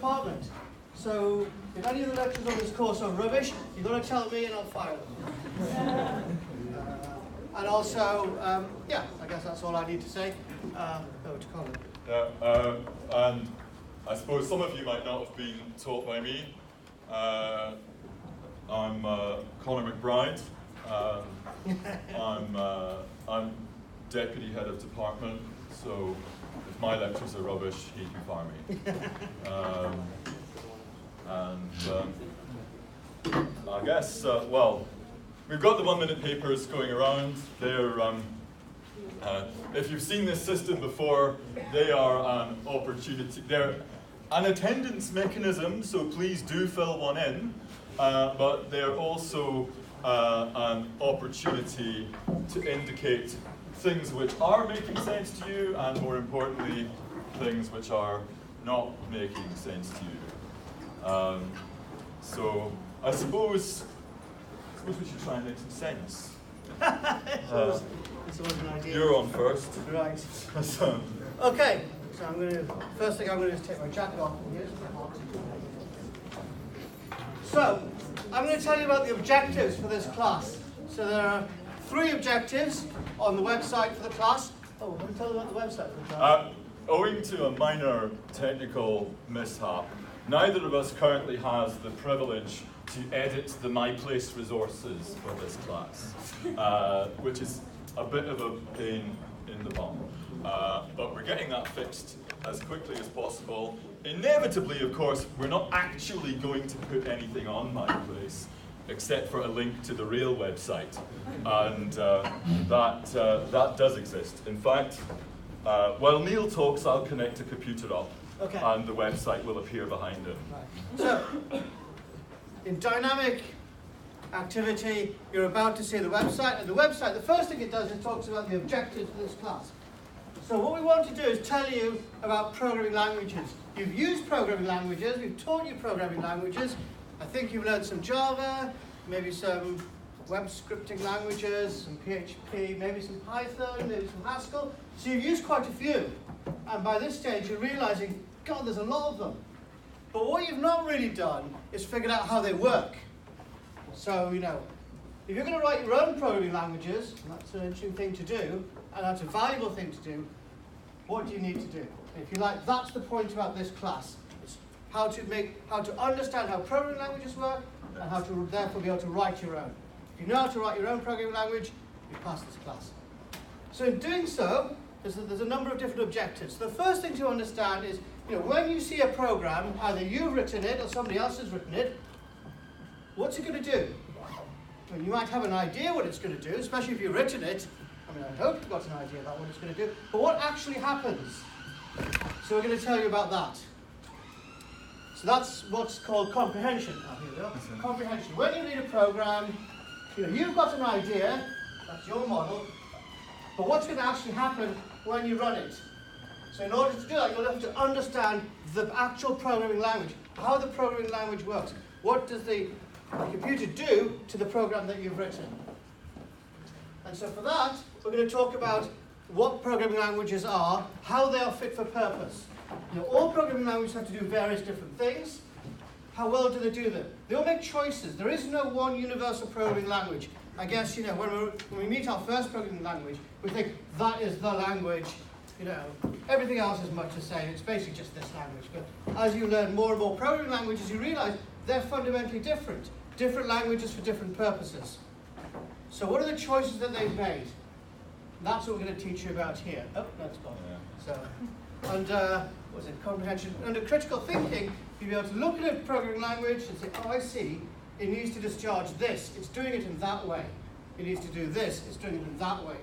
department. So if any of the lectures on this course are rubbish, you've got to tell me and I'll fire them. And also, yeah, I guess that's all I need to say. Over to Colin. Yeah, and I suppose some of you might not have been taught by me. I'm Conor McBride. I'm deputy head of department, so if my lectures are rubbish, he can fire me. I guess, well, we've got the 1-minute papers going around. They're, if you've seen this system before, they are an opportunity. They're an attendance mechanism, so please do fill one in, but they're also an opportunity to indicate things which are making sense to you, and more importantly, things which are not making sense to you. So I suppose we should try and make some sense. It's always an idea. You're on first. Right. So, Okay, so first thing I'm going to do is take my jacket off. So, I'm going to tell you about the objectives for this class. So there are 3 objectives on the website for the class. Oh, let me tell you about the website for the class. Owing to a minor technical mishap, neither of us currently has the privilege to edit the MyPlace resources for this class, which is a bit of a pain in the bum. But we're getting that fixed as quickly as possible. Inevitably, of course, we're not actually going to put anything on MyPlace except for a link to the real website, and that does exist. In fact, while Neil talks, I'll connect a computer up, Okay. and the website will appear behind him. Right. So, in dynamic activity, you're about to see the website, and the website, the first thing it does is talks about the objectives of this class. So what we want to do is tell you about programming languages. You've used programming languages, we've taught you programming languages. I think you've learned some Java, maybe some web scripting languages, some PHP, maybe some Python, maybe some Haskell. So you've used quite a few. And by this stage you're realizing, God, there's a lot of them. But what you've not really done is figured out how they work. So, if you're going to write your own programming languages, and that's an interesting thing to do, and that's a valuable thing to do, what do you need to do? If you like, that's the point about this class. It's how to understand how programming languages work, and how to therefore be able to write your own. If you know how to write your own programming language, you pass this class. So in doing so, there's a number of different objectives. The first thing to understand is, when you see a program, either you've written it or somebody else has written it, what's it going to do? You might have an idea what it's going to do, especially if you've written it. I hope you've got an idea about what it's going to do. But what actually happens? So we're going to tell you about that. So that's what's called comprehension. Here we go. Comprehension. When you read a program, you've got an idea, that's your model, but what's going to actually happen when you run it? So in order to do that, you'll have to understand the actual programming language, how the programming language works. What does the computer do to the program that you've written? And so for that, we're going to talk about what programming languages are, how they are fit for purpose. All programming languages have to do various different things. How well do they do them? They all make choices. There is no one universal programming language. I guess, when we meet our first programming language, we think that is the language. Everything else is much the same. It's basically just this language. But as you learn more and more programming languages, you realize they're fundamentally different. Different languages for different purposes. So what are the choices that they've made? That's what we're going to teach you about here. Oh, that's gone. Yeah. So, under comprehension? Under critical thinking, you'll be able to look at a programming language and say, oh, I see, it needs to discharge this. It's doing it in that way. It needs to do this. It's doing it in that way.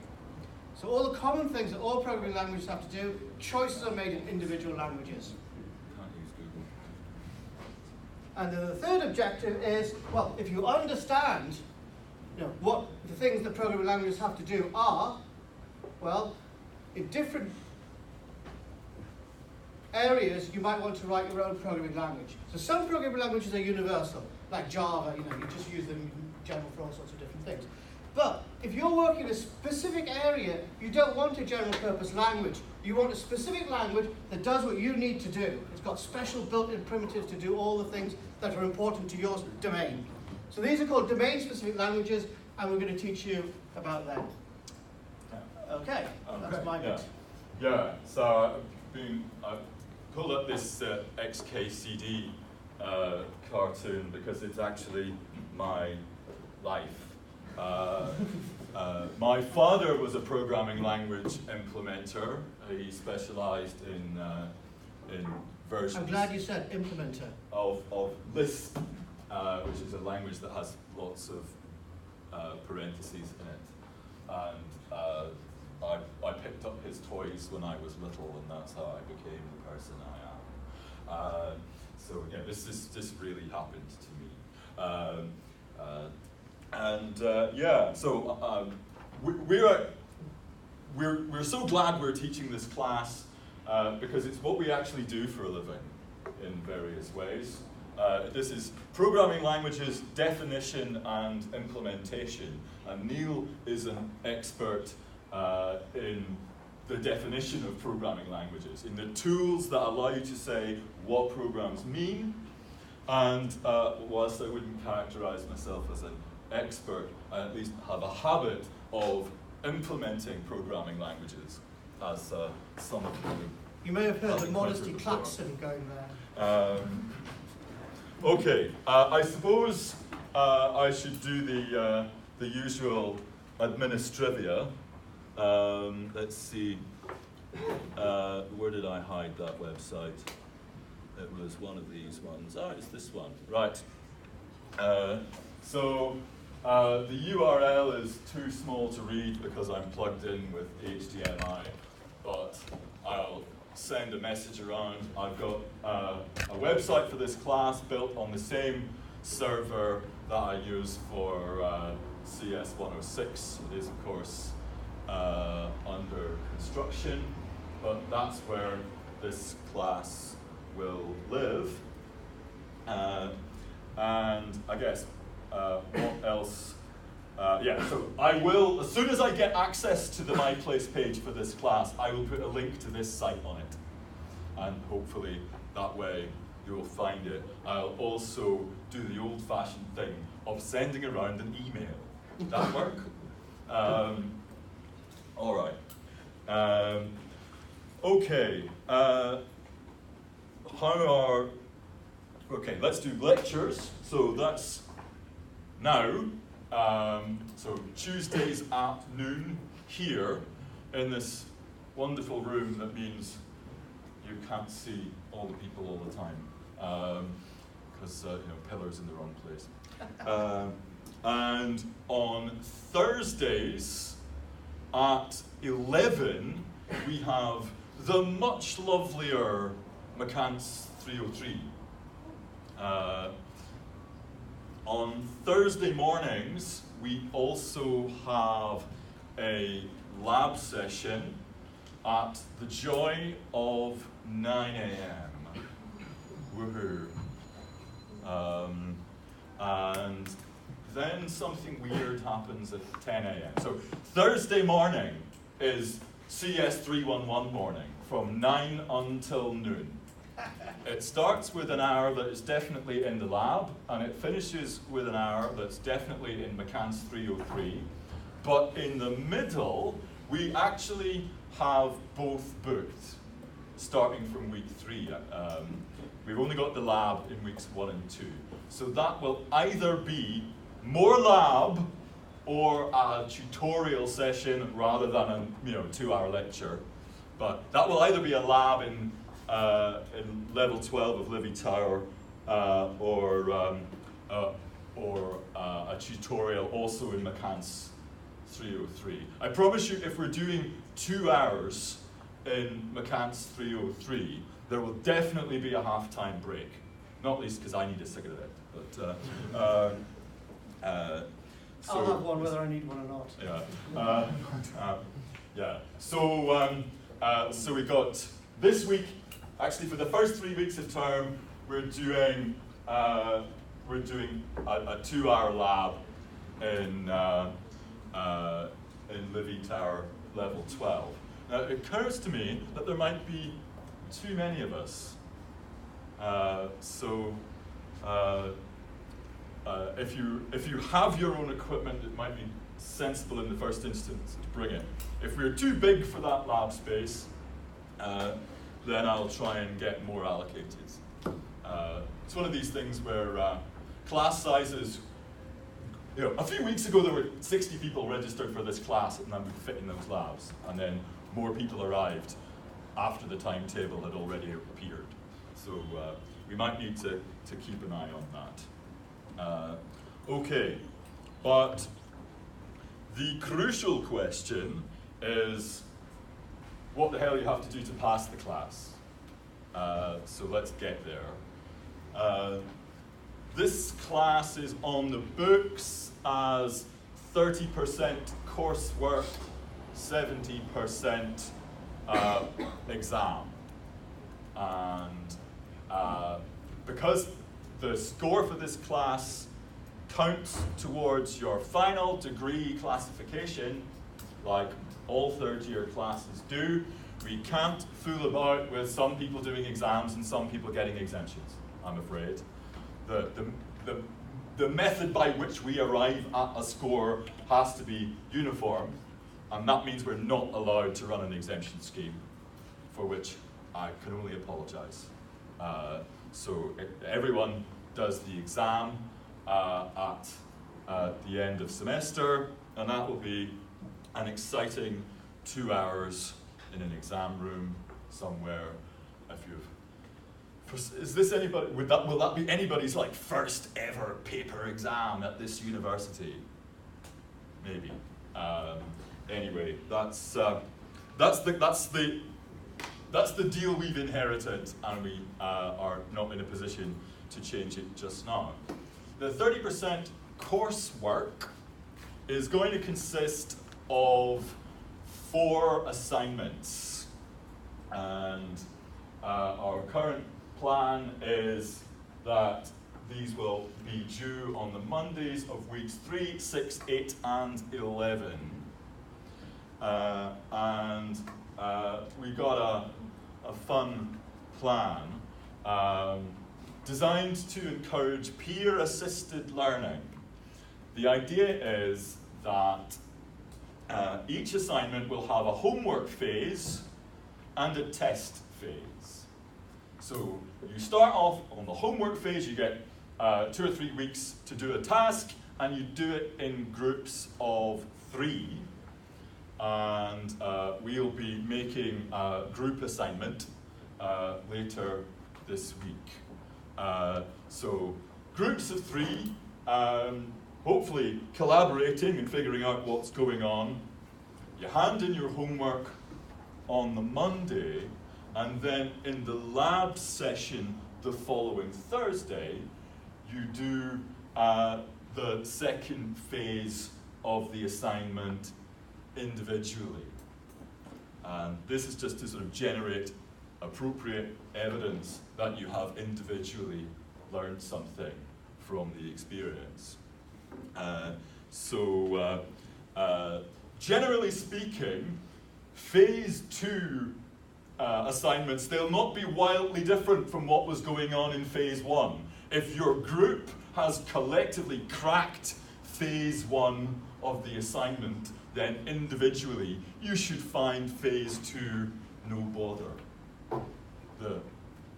So all the common things that all programming languages have to do, choices are made in individual languages. And then the third objective is, well, if you understand what the things that programming languages have to do are, well, in different areas you might want to write your own programming language. So some programming languages are universal, like Java, you just use them in general for all sorts of different things. But if you're working in a specific area, you don't want a general purpose language. You want a specific language that does what you need to do. It's got special built-in primitives to do all the things that are important to your domain. So these are called domain-specific languages, and we're going to teach you about them. Okay, that's my bit. Yeah, so I pulled up this XKCD cartoon because it's actually my life. My father was a programming language implementer. He specialized in versions. I'm glad you said implementer. Of Lisp, which is a language that has lots of parentheses in it. And I picked up his toys when I was little, and that's how I became the person I am. So yeah, this really happened to me. So we're so glad we're teaching this class because it's what we actually do for a living in various ways. This is programming languages, definition and implementation. And Neil is an expert in the definition of programming languages, in the tools that allow you to say what programs mean. And whilst I wouldn't characterize myself as an expert, I at least have a habit of implementing programming languages, as some of you. You may have heard the modesty klaxon going there. Okay, I suppose I should do the usual administrivia. Let's see, where did I hide that website? It was one of these ones. Ah, it's this one, right. So the URL is too small to read because I'm plugged in with HDMI, but I'll send a message around. I've got a website for this class built on the same server that I use for CS106. It is, of course, under construction, but that's where this class will live. And I guess what else? So I will, as soon as I get access to the My Place page for this class, I will put a link to this site on it. And hopefully that way you will find it. I'll also do the old-fashioned thing of sending around an email. Would that work? All right. Okay. Okay, let's do lectures. So that's now. So Tuesdays at noon here in this wonderful room that means you can't see all the people all the time because pillars in the wrong place. And on Thursdays at 11 we have the much lovelier McCants 303. On Thursday mornings, we also have a lab session at the joy of 9 a.m. Woohoo. And then something weird happens at 10 a.m. So Thursday morning is CS311 morning from 9 until noon. It starts with an hour that is definitely in the lab, and it finishes with an hour that's definitely in McCants 303. But in the middle, we actually have both booked, starting from week 3. We've only got the lab in weeks 1 and 2. So that will either be more lab or a tutorial session rather than a 2-hour lecture. But that will either be a lab in level 12 of Livy Tower or a tutorial also in McCants 303. I promise you, if we're doing 2 hours in McCants 303, there will definitely be a half-time break. Not least because I need a cigarette. But so I'll have one whether I need one or not. Yeah. So we got this week. Actually, for the first 3 weeks of term, we're doing a 2-hour lab in Livy Tower level 12. Now, it occurs to me that there might be too many of us. If you have your own equipment, it might be sensible in the first instance to bring it. If we're too big for that lab space, then I'll try and get more allocated. It's one of these things where class sizes, a few weeks ago there were 60 people registered for this class and that would fit in those labs, and then more people arrived after the timetable had already appeared. So we might need to keep an eye on that. Okay, but the crucial question is what the hell you have to do to pass the class. So let's get there. This class is on the books as 30% coursework, 70% exam. And because the score for this class counts towards your final degree classification, like all third-year classes do, we can't fool about with some people doing exams and some people getting exemptions, I'm afraid. The method by which we arrive at a score has to be uniform, and that means we're not allowed to run an exemption scheme, for which I can only apologize. So everyone does the exam at the end of semester, and that will be an exciting 2 hours in an exam room somewhere. Is this anybody? Will that be anybody's like first ever paper exam at this university? Maybe. Anyway, that's the deal we've inherited, and we are not in a position to change it just now. The 30% coursework is going to consist of 4 assignments, and our current plan is that these will be due on the Mondays of weeks 3, 6, 8, and 11. We got a fun plan designed to encourage peer-assisted learning. The idea is that each assignment will have a homework phase and a test phase. So you start off on the homework phase, you get 2 or 3 weeks to do a task, and you do it in groups of 3. And we'll be making a group assignment later this week. So groups of 3, hopefully collaborating and figuring out what's going on. You hand in your homework on the Monday, and then in the lab session the following Thursday, you do the second phase of the assignment individually. And this is just to sort of generate appropriate evidence that you have individually learned something from the experience. Generally speaking, phase 2 assignments, they'll not be wildly different from what was going on in phase 1. If your group has collectively cracked phase 1 of the assignment, then individually you should find phase 2 no bother. The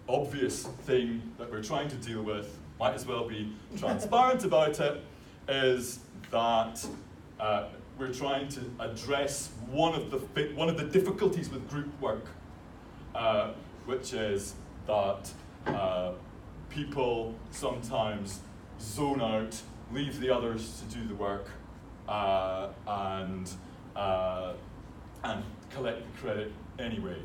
obvious thing that we're trying to deal with, might as well be transparent about it, is that we're trying to address one of the difficulties with group work, which is that people sometimes zone out, leave the others to do the work, and collect the credit anyway.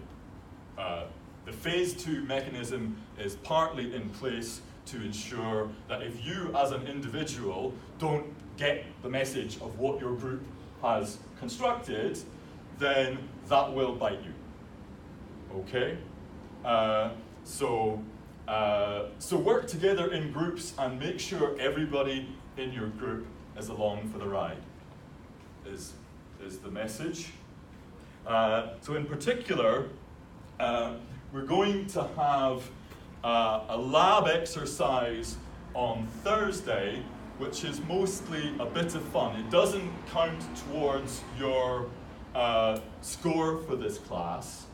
The phase 2 mechanism is partly in place to ensure that if you as an individual don't get the message of what your group has constructed, then that will bite you. Okay? So work together in groups and make sure everybody in your group is along for the ride. is the message. So in particular, we're going to have a lab exercise on Thursday, which is mostly a bit of fun. It doesn't count towards your score for this class.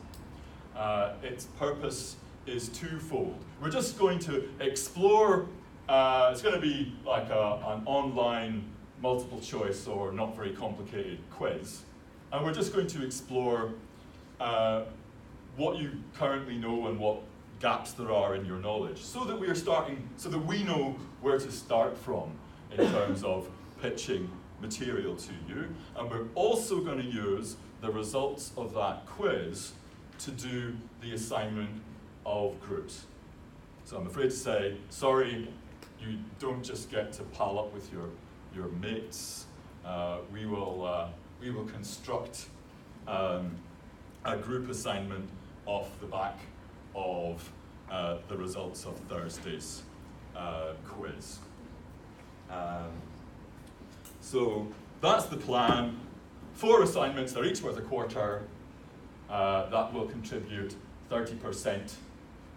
Its purpose is twofold. We're just going to explore, it's going to be like an online multiple choice or not very complicated quiz. And we're just going to explore what you currently know and what gaps there are in your knowledge, so that we know where to start from in terms of pitching material to you. And we're also going to use the results of that quiz to do the assignment of groups. So I'm afraid to say, sorry, you don't just get to pal up with your mates. We will construct a group assignment off the back of the results of Thursday's quiz. So that's the plan. 4 assignments, they're each worth a quarter. That will contribute 30%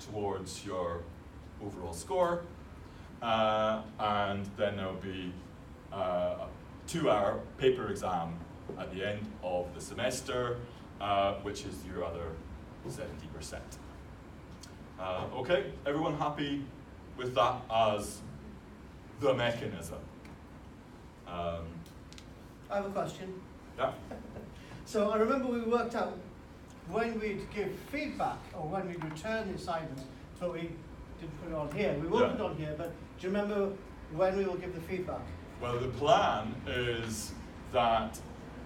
towards your overall score. And then there'll be a 2-hour paper exam at the end of the semester, which is your other 70%. Okay, everyone happy with that as the mechanism? I have a question. Yeah. So I remember we worked out when we'd give feedback or when we'd return the assignment, so we didn't put it on here. We will put it on here, but do you remember when we will give the feedback? Well, the plan is that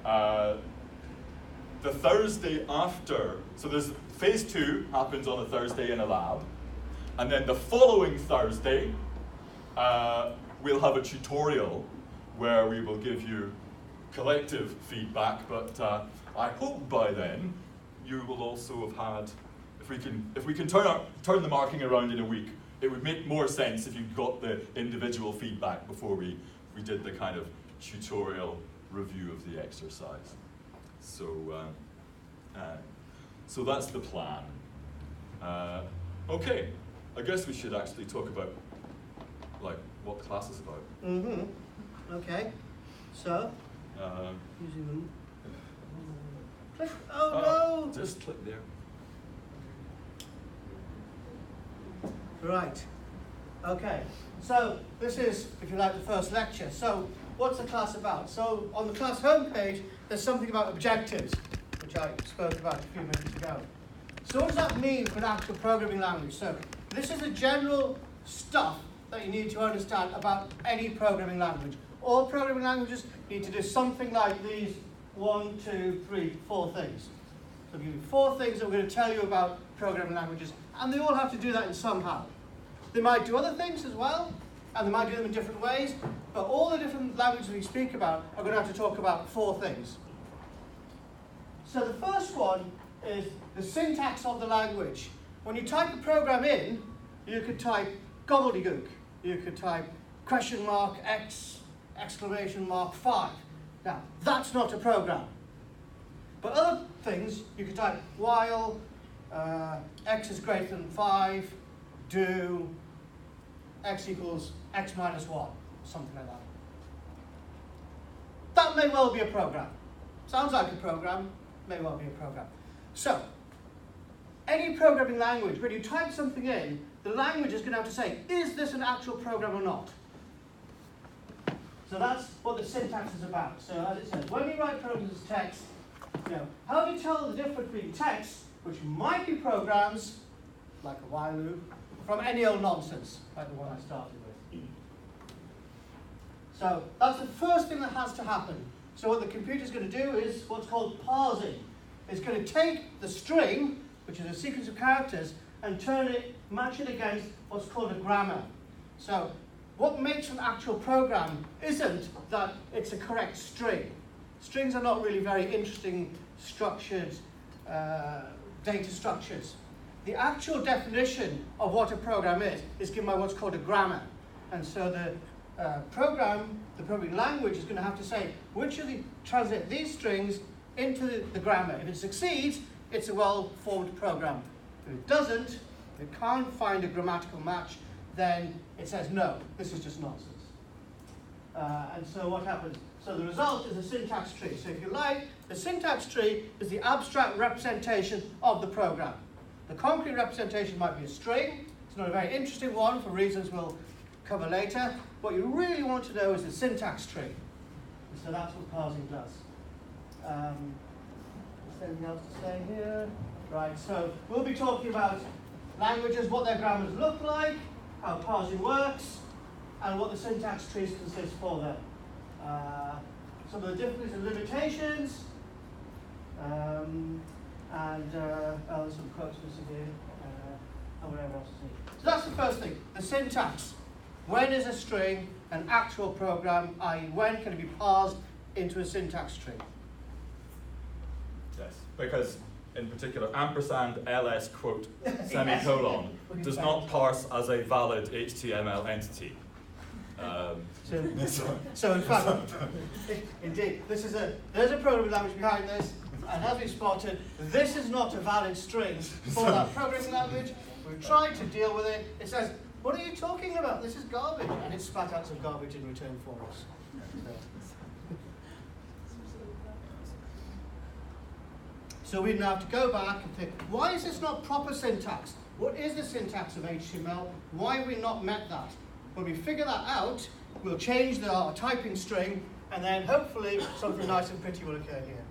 the Thursday after, so there's phase 2 happens on a Thursday in a lab, and then the following Thursday we'll have a tutorial where we will give you collective feedback, but I hope by then you will also have had, if we can turn the marking around in a week, it would make more sense if you got the individual feedback before we did the kind of tutorial review of the exercise. So that's the plan. Okay, I guess we should actually talk about like what class is about. Mm-hmm. Okay. So using them. Click. Oh no! Just click there. Right. Okay. So this is, if you like, the first lecture. So what's the class about? So on the class homepage, there's something about objectives, which I spoke about a few minutes ago. So what does that mean for an actual programming language? So this is the general stuff that you need to understand about any programming language. All programming languages need to do something like these 1, 2, 3, 4 things. So I'll give you 4 things that we're going to tell you about programming languages, and they all have to do that in somehow. They might do other things as well, and they might do them in different ways, but all the different languages we speak about are going to have to talk about 4 things. So the first one is the syntax of the language. When you type a program in, you could type gobbledygook. You could type question mark X, exclamation mark 5. Now, that's not a program. But other things, you could type while X is greater than 5, do X equals X minus 1, something like that. That may well be a program. Sounds like a program, may well be a program. So, any programming language, when you type something in, the language is going to have to say, is this an actual program or not? So that's what the syntax is about. So as it says, when you write programs as text, how do you tell the difference between text, which might be programs, like a while loop, from any old nonsense, like the one I started with? So that's the first thing that has to happen. So what the computer is going to do is what's called parsing. It's going to take the string, which is a sequence of characters, and match it against what's called a grammar. So what makes an actual program isn't that it's a correct string. Strings are not really very interesting structured data structures. The actual definition of what a program is given by what's called a grammar. And so program, the programming language, is going to have to say which of the translate these strings into the grammar. If it succeeds, it's a well-formed program. If it doesn't, if it can't find a grammatical match, then it says no, this is just nonsense. And so what happens? So the result is a syntax tree. So if you like, the syntax tree is the abstract representation of the program. The concrete representation might be a string. It's not a very interesting one for reasons we'll cover later. What you really want to know is the syntax tree. And so that's what parsing does. Is there anything else to say here? Right, so we'll be talking about languages, what their grammars look like, how parsing works, and what the syntax trees consist for them. Some of the differences and limitations, and some quotes missing here, and whatever else is needed. So that's the first thing, the syntax. When is a string an actual program, i.e. when can it be parsed into a syntax tree? Yes, because in particular, ampersand ls quote semicolon does not parse as a valid HTML entity. So in fact, indeed, there's a programming language behind this, and as we spotted, this is not a valid string for that programming language. We've tried to deal with it. It says, what are you talking about? This is garbage. And it spat out some garbage in return for us. So we now have to go back and think, why is this not proper syntax? What is the syntax of HTML? Why have we not met that? When we figure that out, we'll change our typing string, and then hopefully something nice and pretty will occur here.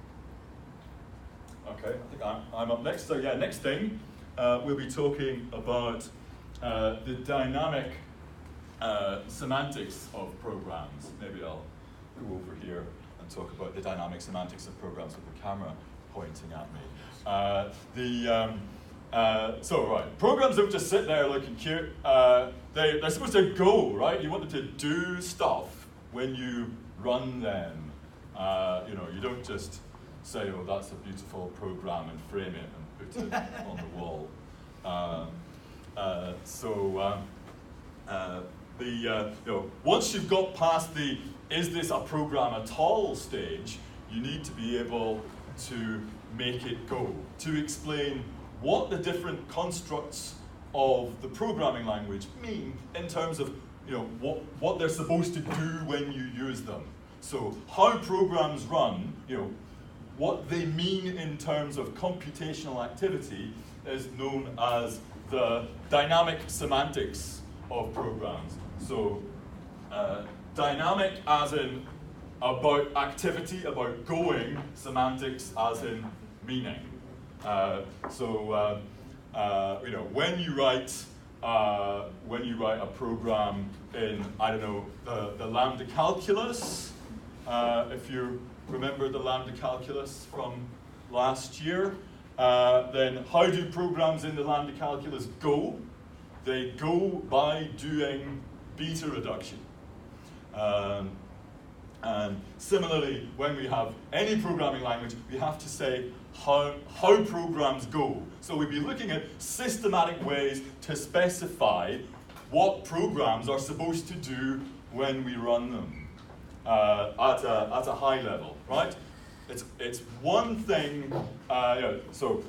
Okay, I think I'm up next. So yeah, next thing, we'll be talking about the dynamic semantics of programs. Maybe I'll go over here and talk about the dynamic semantics of programs with the camera pointing at me. So right, programs don't just sit there looking cute. They're supposed to go, right? You want them to do stuff when you run them. You don't just say, oh, that's a beautiful program, and frame it and put it on the wall. Once you've got past the is this a program at all stage, you need to be able to make it go, to explain what the different constructs of the programming language mean in terms of what they're supposed to do when you use them. So how programs run, what they mean in terms of computational activity is known as the dynamic semantics of programs. So dynamic as in about activity, about going, semantics as in meaning. When you write a program in, I don't know, the lambda calculus, if you remember the lambda calculus from last year, then how do programs in the lambda calculus go? They go by doing beta reduction. And similarly, when we have any programming language, we have to say how programs go. So we'd be looking at systematic ways to specify what programs are supposed to do when we run them at a high level, right? It's one thing. So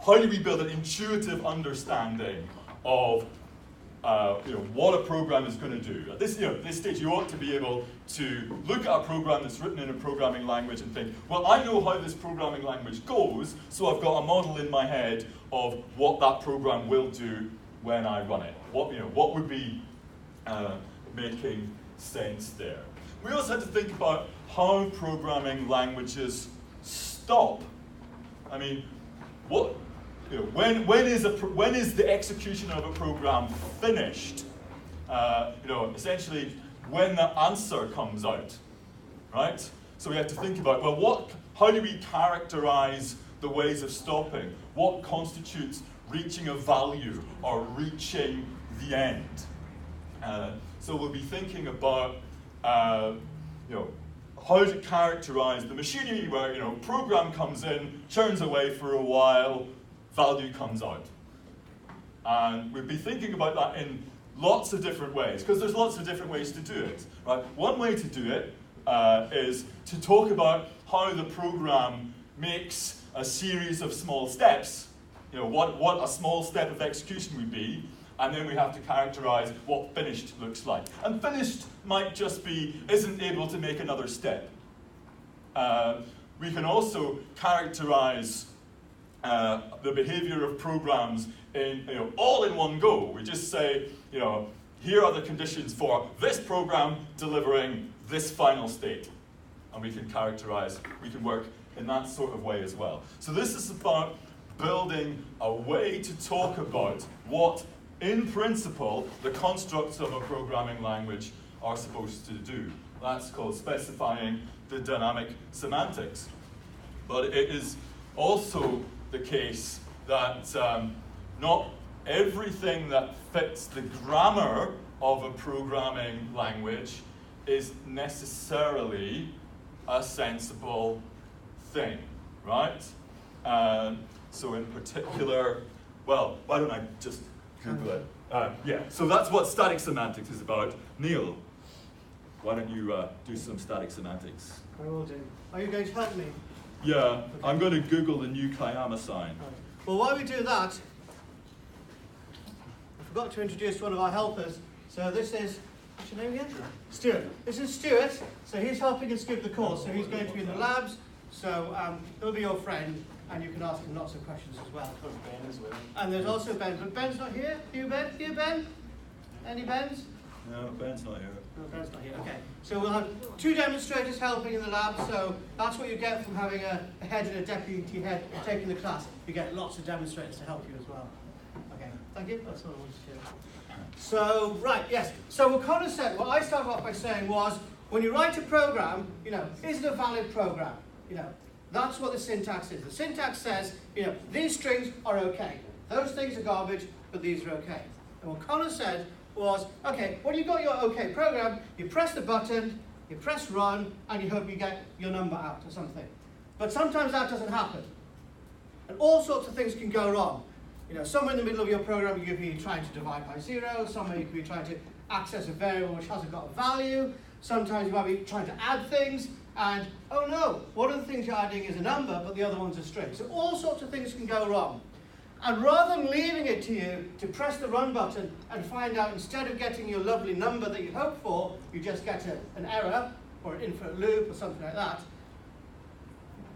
how do we build an intuitive understanding of what a program is going to do? At this stage, you ought to be able to look at a program that's written in a programming language and think, well, I know how this programming language goes, so I've got a model in my head of what that program will do when I run it. What would be making sense there? We also had to think about how programming languages stop. I mean, when is the execution of a program finished? Essentially, when the answer comes out, right? So we have to think about, well, how do we characterize the ways of stopping? What constitutes reaching a value or reaching the end? So we'll be thinking about, how to characterize the machinery where, program comes in, churns away for a while, value comes out. And we'll be thinking about that in lots of different ways, because there's lots of different ways to do it, right? One way to do it is to talk about how the program makes a series of small steps, what a small step of execution would be, and then we have to characterize what finished looks like. And finished might just be, isn't able to make another step. We can also characterize the behavior of programs all in one go. We just say, here are the conditions for this program delivering this final state. And we can characterize, we can work in that sort of way as well. So this is about building a way to talk about what, in principle, the constructs of a programming language are supposed to do. That's called specifying the dynamic semantics. But it is also the case that not everything that fits the grammar of a programming language is necessarily a sensible thing, right? So in particular, well, why don't I just Google it? Yeah, so that's what static semantics is about. Neil, why don't you do some static semantics? I will do. Are you going to help me? Yeah, okay. I'm going to Google the new Kayama sign. Well, while we do that, I forgot to introduce one of our helpers. So this is, what's your name again? Stuart. This is Stuart. So he's helping us give the course. So he's going to be in the labs. So he'll be your friend, and you can ask him lots of questions as well. Ben as well. And there's also Ben, but Ben's not here. You, Ben? Here, Ben? Any Bens? No, Ben's not here. No, Ben's not here. Okay. So we'll have 2 demonstrators helping in the lab. So that's what you get from having a head and a deputy head taking the class. You get lots of demonstrators to help you as well. Okay. Thank you. That's all I wanted to do. So, right, yes. So what Connor said, what I started off by saying was, when you write a program, is it a valid program? That's what the syntax is. The syntax says, these strings are okay. Those things are garbage, but these are okay. And what Connor said was, okay, when you've got your okay program, you press the button, you press run, and you hope you get your number out or something. But sometimes that doesn't happen. And all sorts of things can go wrong. Somewhere in the middle of your program, you could be trying to divide by 0. Somewhere you could be trying to access a variable which hasn't got a value. Sometimes you might be trying to add things. And, oh no, one of the things you're adding is a number, but the other one's a string. So all sorts of things can go wrong. And rather than leaving it to you to press the run button and find out, instead of getting your lovely number that you hope for, you just get an error or an infinite loop or something like that,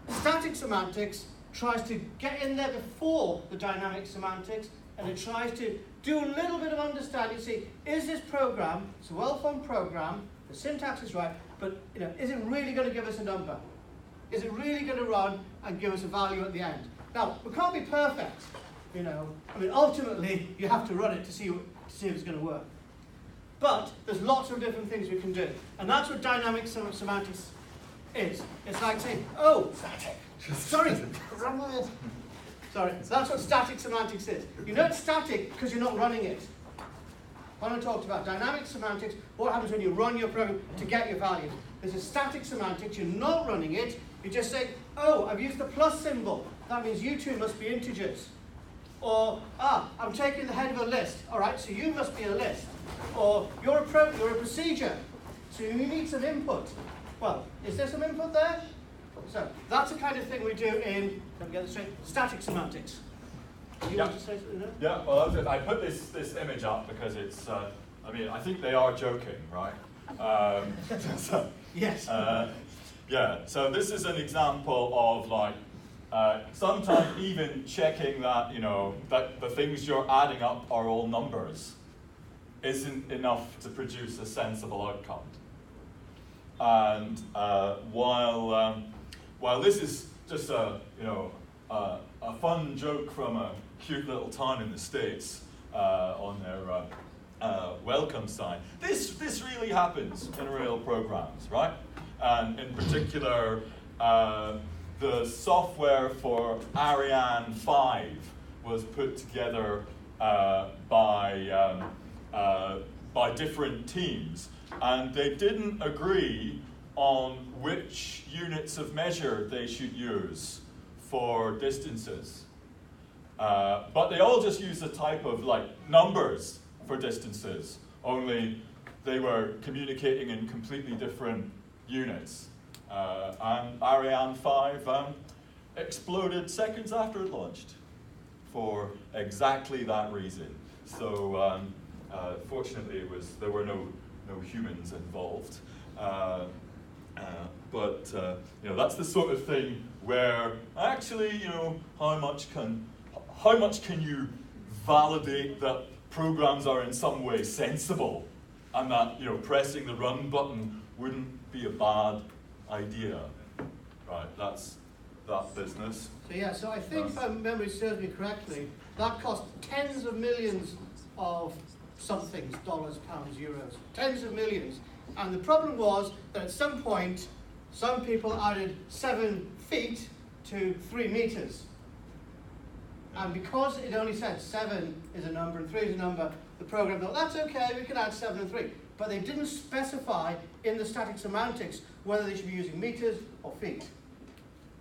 static semantics tries to get in there before the dynamic semantics, and it tries to do a little bit of understanding. See, is this program, it's a well-formed program, the syntax is right, but is it really going to give us a number? Is it really going to run and give us a value at the end? Now, we can't be perfect, ultimately, you have to run it to see if it's going to work. But there's lots of different things we can do. And that's what dynamic semantics is. It's like saying, oh, sorry, that's what static semantics is. You know it's static because you're not running it. When I talked about dynamic semantics, what happens when you run your program to get your values? There's a static semantics, you're not running it, you just say, oh, I've used the plus symbol. That means you two must be integers. Or, I'm taking the head of a list. All right, so you must be a list. Or, you're a procedure, so you need some input. Well, is there some input there? So, that's the kind of thing we do in, let me get this straight, static semantics. You want to say something there? Yeah, well, I put this image up because it's, I think they are joking, right? So, yes. Yeah, so this is an example of sometimes even checking that, that the things you're adding up are all numbers isn't enough to produce a sensible outcome. And while this is just a fun joke from a cute little town in the States on their welcome sign, this really happens in real programs, right? And in particular, the software for Ariane 5 was put together by different teams, and they didn't agree on which units of measure they should use for distances. But they all just use a type of numbers, for distances, only they were communicating in completely different units. And Ariane 5 exploded seconds after it launched for exactly that reason. So fortunately, there were no humans involved. But that's the sort of thing where actually, how much can you validate that programs are in some way sensible, and that pressing the run button wouldn't be a bad idea, right? That's that business. So I think, if my memory serves me correctly, that cost tens of millions of somethings, dollars, pounds, euros, tens of millions. And the problem was that at some point, some people added 7 feet to 3 meters. And because it only said 7 is a number and 3 is a number, the program thought, that's okay, we can add 7 and 3. But they didn't specify in the static semantics whether they should be using meters or feet.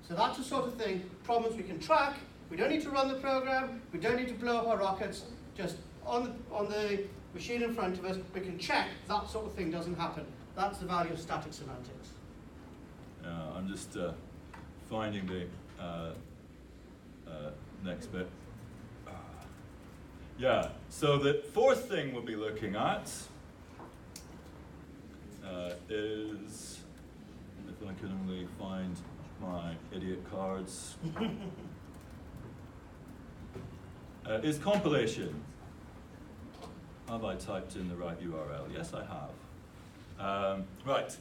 So that's the sort of thing, problems we can track. We don't need to run the program, we don't need to blow up our rockets, just on the machine in front of us, we can check that sort of thing doesn't happen. That's the value of static semantics. I'm just finding the next bit. So the fourth thing we'll be looking at is, if I can only find my idiot cards, is compilation. Have I typed in the right URL? Yes, I have. Right,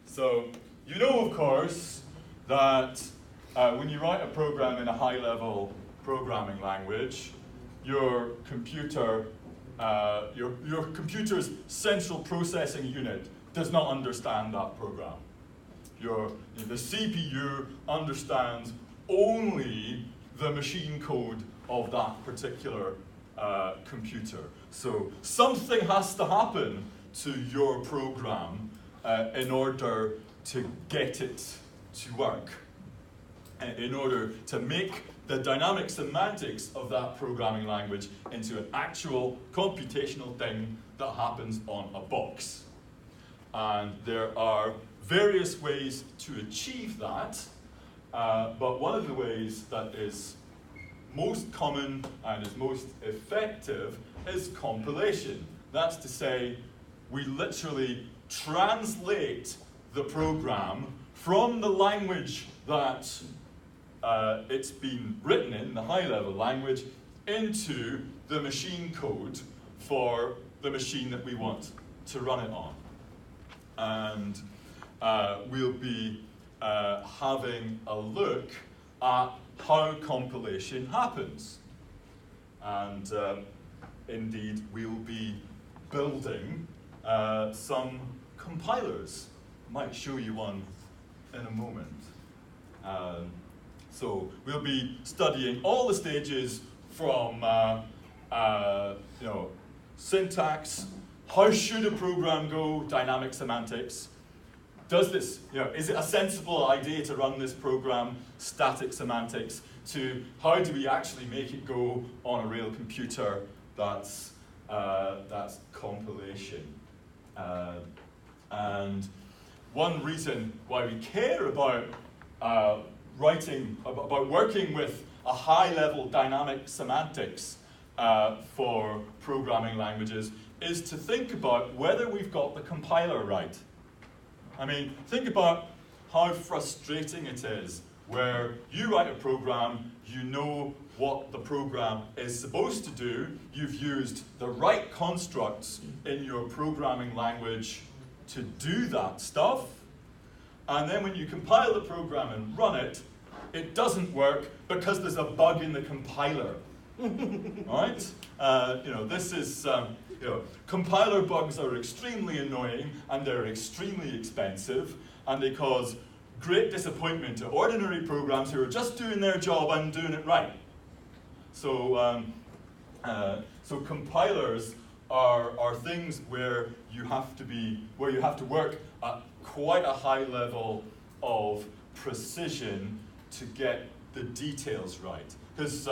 so you know, of course, that when you write a program in a high-level programming language, your computer's central processing unit does not understand that program. The CPU understands only the machine code of that particular computer. So something has to happen to your program in order to get it to work, in order to make the dynamic semantics of that programming language into an actual computational thing that happens on a box. And there are various ways to achieve that, but one of the ways that is most common and is most effective is compilation. That's to say, we literally translate the program from the language that it's been written in, the high-level language, into the machine code for the machine that we want to run it on. And we'll be having a look at how compilation happens. And indeed, we'll be building some compilers. I might show you one in a moment. So we'll be studying all the stages from syntax, how should a program go, dynamic semantics. Does this, is it a sensible idea to run this program, static semantics, to how do we actually make it go on a real computer? That's compilation. And one reason why we care about working with a high-level dynamic semantics for programming languages is to think about whether we've got the compiler right. I mean, think about how frustrating it is where you write a program, you know what the program is supposed to do, you've used the right constructs in your programming language to do that stuff, and then when you compile the program and run it, it doesn't work because there's a bug in the compiler. Right? This is, compiler bugs are extremely annoying and they're extremely expensive and they cause great disappointment to ordinary programs who are just doing their job and doing it right. So, so compilers are things where you have to work at quite a high level of precision to get the details right. Because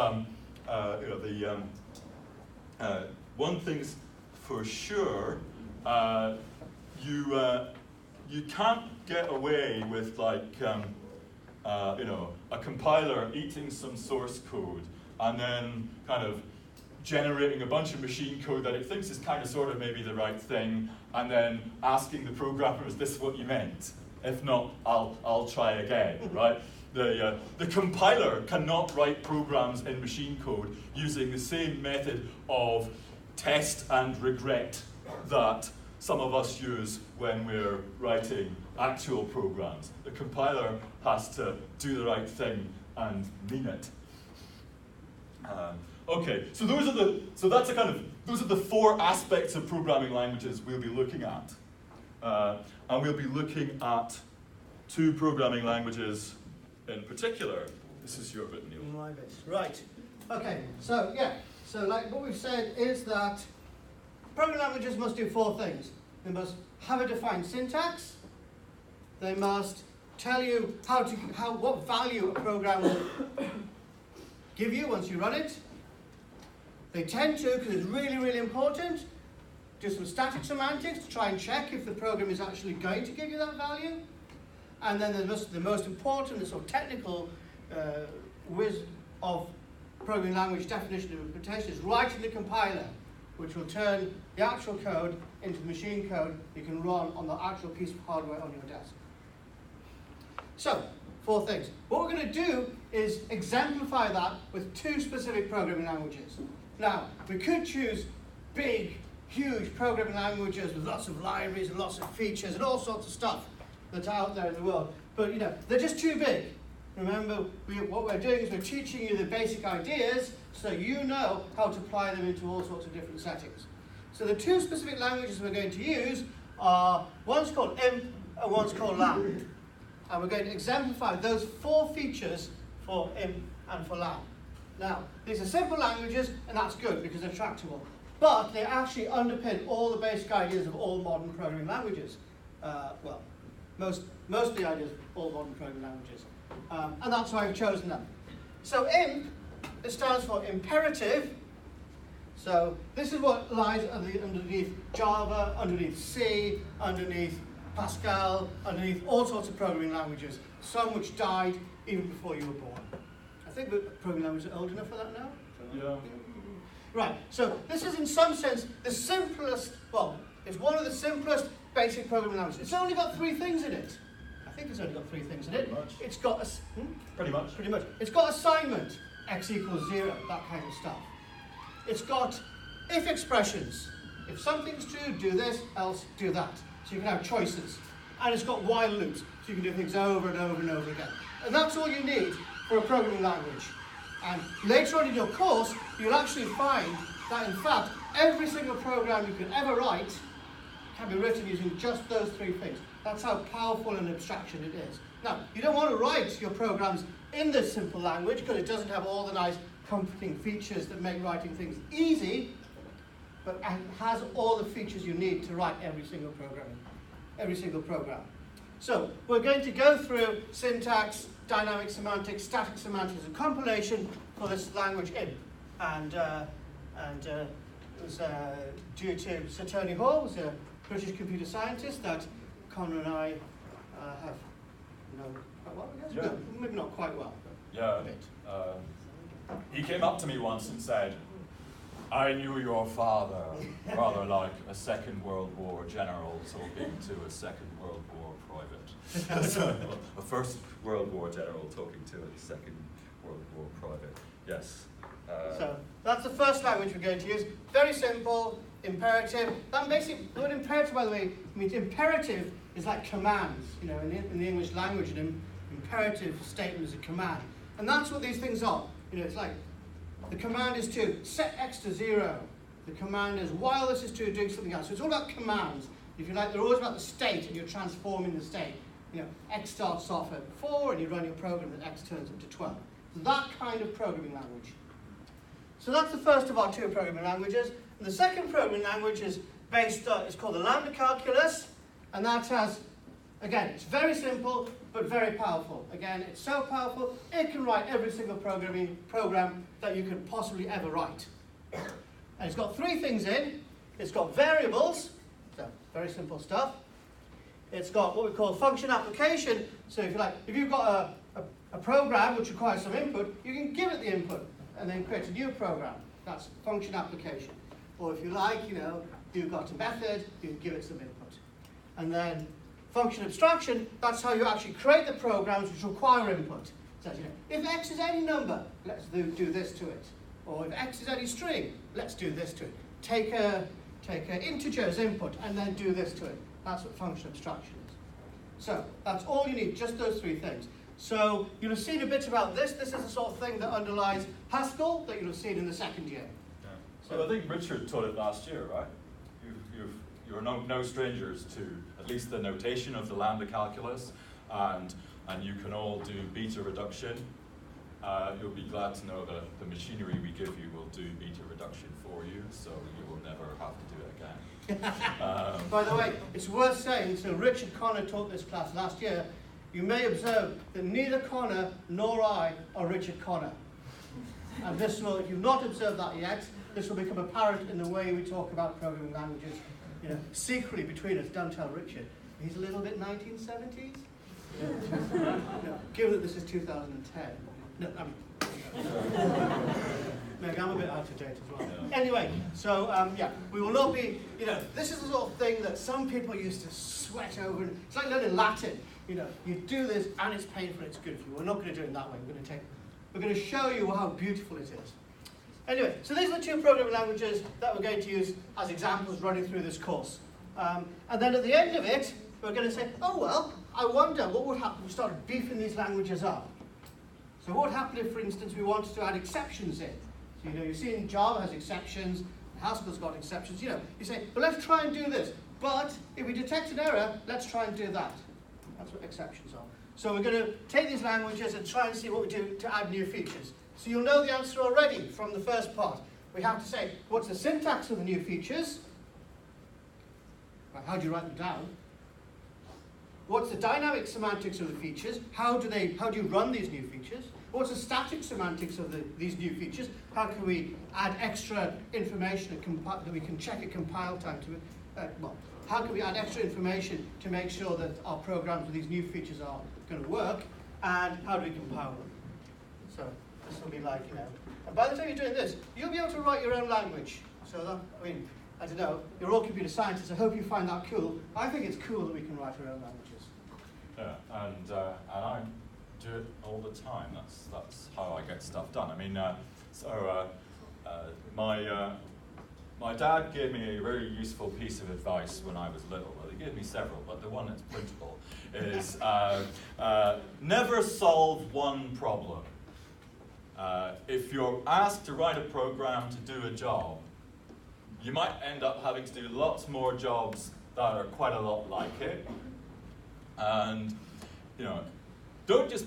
one for sure, you can't get away with like a compiler eating some source code and then kind of generating a bunch of machine code that it thinks is kind of sort of maybe the right thing, and then asking the programmer, is this what you meant? If not, I'll try again, right? The compiler cannot write programs in machine code using the same method of test and regret that some of us use when we're writing actual programs. The compiler has to do the right thing and mean it. Okay, so those are the four aspects of programming languages we'll be looking at, and we'll be looking at two programming languages in particular. This is your bit, Neil. My bit. Right. Okay. So yeah. So like what we've said is that programming languages must do four things. They must have a defined syntax. They must tell you what value a program will give you once you run it. They tend to, because it's really, really important, do some static semantics to try and check if the program is actually going to give you that value. And then the most important, the sort of technical whiz of programming language definition of implementation is writing the compiler, which will turn the actual code into machine code you can run on the actual piece of hardware on your desk. So, four things. What we're going to do is exemplify that with two specific programming languages. Now, we could choose big, huge programming languages with lots of libraries and lots of features and all sorts of stuff that's out there in the world. But, they're just too big. Remember, what we're doing is we're teaching you the basic ideas so you know how to apply them into all sorts of different settings. So the two specific languages we're going to use are, one's called imp and one's called lamb. And we're going to exemplify those four features for imp and for lamb. Now, these are simple languages, and that's good because they're tractable. But they actually underpin all the basic ideas of all modern programming languages. Most of the ideas of all modern programming languages. And that's why I've chosen them. So imp, it stands for imperative. So this is what lies underneath Java, underneath C, underneath Pascal, underneath all sorts of programming languages, some which died even before you were born. I think the programming languages are old enough for that now? Yeah. Right, so this is in some sense the simplest, it's one of the simplest basic programming languages. It's only got three things in it. I think it's only got three things in it. Pretty much. It's got Pretty much. Pretty much. It's got assignment, x equals 0, that kind of stuff. It's got if expressions. If something's true, do this, else do that. So you can have choices. And it's got while loops, so you can do things over and over and over again. And that's all you need for a programming language. And later on in your course, you'll actually find that in fact, every single program you can ever write can be written using just those three things. That's how powerful an abstraction it is. Now, you don't want to write your programs in this simple language because it doesn't have all the nice comforting features that make writing things easy, but it has all the features you need to write every single program. So we're going to go through syntax, dynamic semantics, static semantics, and compilation for this language imp. And it was due to Sir Tony Hall, who's a British computer scientist that Connor and I have known quite well, I guess? Yeah. No, maybe not quite well. Yeah. A bit. He came up to me once and said, I knew your father, rather like a Second World War general talking to a Second World War private. So, a First World War general talking to a Second World War private. Yes. So that's the first language we're going to use. Very simple, imperative. That basically, the word imperative, by the way, means imperative is like commands. In the English language, an imperative statement is a command. And that's what these things are. It's like the command is to set x to 0. The command is while this is true, doing something else. So it's all about commands. If you like, they're always about the state, and you're transforming the state. X starts off at 4, and you run your program, and x turns into 12. So that kind of programming language. So that's the first of our two programming languages. And the second programming language is it's called the lambda calculus, and that has, again, it's very simple, but very powerful. Again, it's so powerful, it can write every single program that you could possibly ever write. And it's got three things in. It's got variables, so very simple stuff. It's got what we call function application. So if you like, if you've got a program which requires some input, you can give it the input and then create a new program. That's function application. Or if you like, you've got a method, you can give it some input. And then function abstraction, that's how you actually create the programs which require input. So, if x is any number, let's do this to it. Or if x is any string, let's do this to it. Take a integer as input and then do this to it. That's what function abstraction is. So that's all you need, just those three things. So you'll have seen a bit about this. This is the sort of thing that underlies Haskell that you'll have seen in the second year. Yeah. So I think Richard taught it last year, right? You're no strangers to at least the notation of the lambda calculus, and you can all do beta reduction. You'll be glad to know that the machinery we give you will do beta reduction for you, so you will never have to do it again. By the way, it's worth saying, so Richard Connor taught this class last year. You may observe that neither Connor nor I are Richard Connor. And this will, if you've not observed that yet, this will become apparent in the way we talk about programming languages. Secretly between us, don't tell Richard. He's a little bit 1970s. Given that this is 2010. No, Meg, I'm a bit out of date as well. Yeah. Anyway, so we will not be, this is the sort of thing that some people used to sweat over. It's like learning Latin. You do this and it's painful, it's good for you. We're not going to do it that way. We're going to show you how beautiful it is. Anyway, so these are the two programming languages that we're going to use as examples running through this course. And then at the end of it, we're going to say, oh well, I wonder what would happen if we started beefing these languages up. So what would happen if, for instance, we wanted to add exceptions in? So, you've seen Java has exceptions, Haskell's got exceptions. You say, well, let's try and do this. But if we detect an error, let's try and do that. That's what exceptions are. So we're going to take these languages and try and see what we do to add new features. So you'll know the answer already from the first part. We have to say, what's the syntax of the new features? Right, how do you write them down? What's the dynamic semantics of the features? How do you run these new features? What's the static semantics of these new features? How can we add extra information that we can check at compile time to it? How can we add extra information to make sure that our programs with these new features are going to work? And how do we compile them? So this will be like, and by the time you're doing this, you'll be able to write your own language. So that, I don't know, you're all computer scientists, I hope you find that cool. I think it's cool that we can write our own languages. Yeah, and I do it all the time. That's how I get stuff done. My dad gave me a very useful piece of advice when I was little. Well, he gave me several, but the one that's printable is never solve one problem. If you're asked to write a program to do a job, you might end up having to do lots more jobs that are quite a lot like it. And, don't just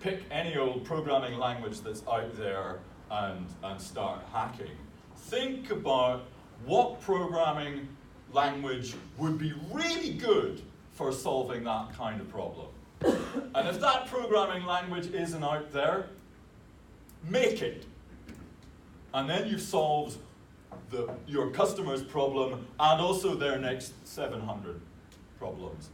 pick any old programming language that's out there and start hacking. Think about what programming language would be really good for solving that kind of problem. And if that programming language isn't out there, make it. And then you've solved your customer's problem and also their next 700 problems.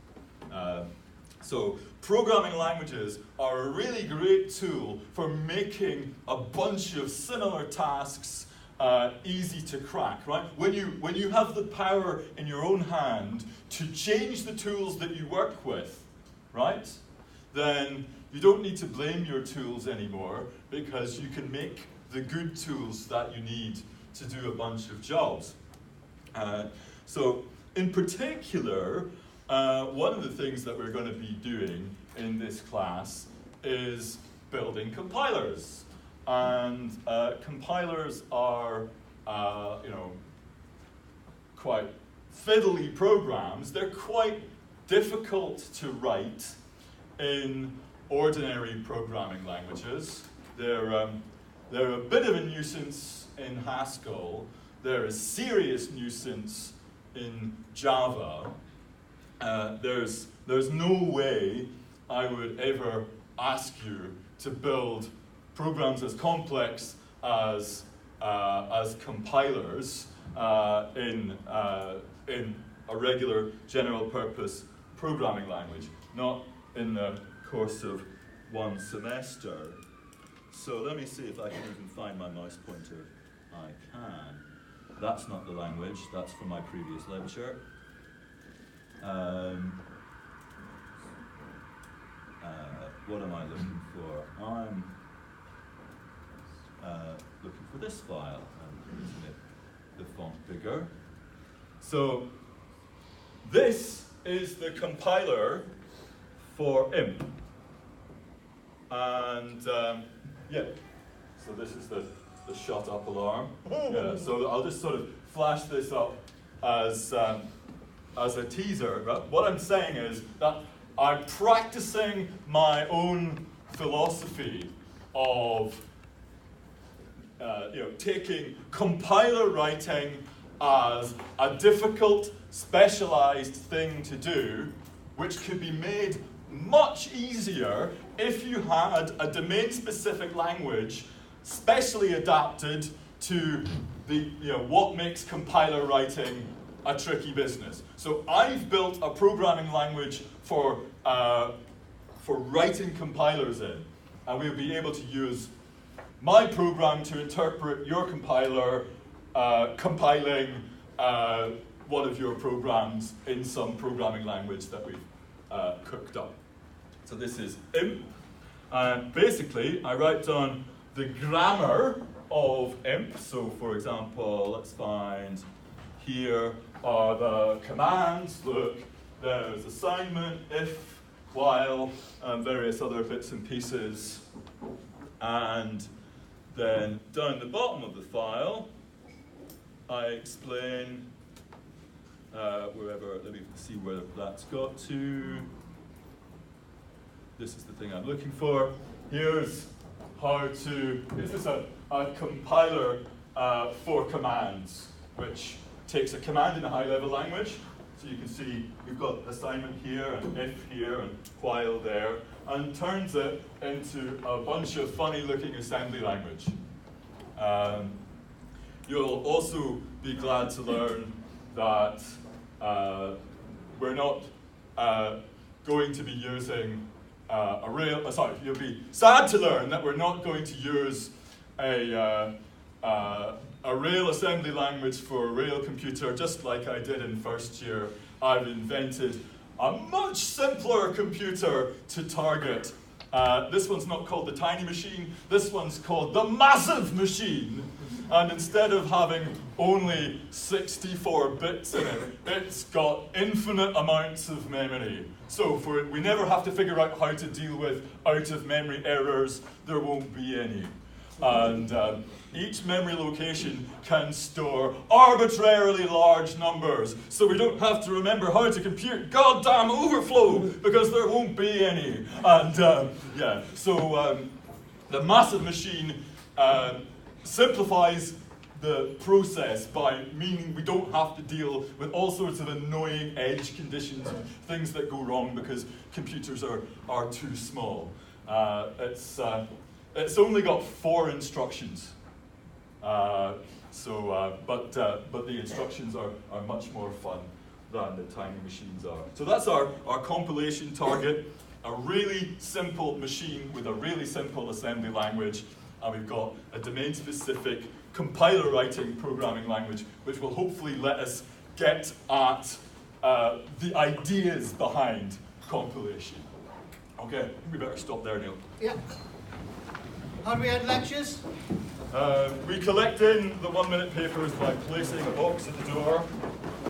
So programming languages are a really great tool for making a bunch of similar tasks easy to crack, right? When you have the power in your own hand to change the tools that you work with, right? Then you don't need to blame your tools anymore because you can make the good tools that you need to do a bunch of jobs. So in particular, one of the things that we're going to be doing in this class is building compilers. And compilers are, quite fiddly programs. They're quite difficult to write in ordinary programming languages. They're a bit of a nuisance in Haskell. They're a serious nuisance in Java. There's no way I would ever ask you to build programs as complex as compilers in a regular general purpose programming language, not in the course of one semester. So let me see if I can even find my mouse pointer. I can. That's not the language, that's from my previous lecture. What am I looking for? I'm looking for this file. Isn't it the font bigger? So this is the compiler for IMP. And yeah, so this is the shut up alarm. Yeah, so I'll just sort of flash this up as a teaser. Right? What I'm saying is that I'm practicing my own philosophy of taking compiler writing as a difficult, specialized thing to do, which could be made much easier if you had a domain-specific language specially adapted to the what makes compiler writing a tricky business. So I've built a programming language for writing compilers in, and we'll be able to use my program to interpret your compiler compiling one of your programs in some programming language that we've cooked up. So this is IMP, and basically I write down the grammar of IMP. So for example, let's find here are the commands. Look, there's assignment, if, while, and various other bits and pieces. And then down the bottom of the file, I explain wherever, let me see where that's got to. This is the thing I'm looking for. Here's how to, this is a compiler for commands, which takes a command in a high-level language. So you can see we've got assignment here, and if here, and while there, and turns it into a bunch of funny-looking assembly language. You'll also be glad to learn that we're not going to be using you'll be sad to learn that we're not going to use a real assembly language for a real computer, just like I did in first year. I've invented a much simpler computer to target. This one's not called the tiny machine, this one's called the massive machine. And instead of having only 64 bits in it, it's got infinite amounts of memory. So we never have to figure out how to deal with out-of-memory errors. There won't be any. And each memory location can store arbitrarily large numbers. So we don't have to remember how to compute goddamn overflow, because there won't be any. And yeah, so the massive machine simplifies the process by meaning we don't have to deal with all sorts of annoying edge conditions and things that go wrong because computers are too small. It's only got 4 instructions, but the instructions are much more fun than the tiny machines are. So that's our compilation target, a really simple machine with a really simple assembly language. And we've got a domain-specific compiler writing programming language, which will hopefully let us get at the ideas behind compilation. Okay, we better stop there, Neil. Yeah. How do we end lectures? We collect in the 1-minute papers by placing a box at the door.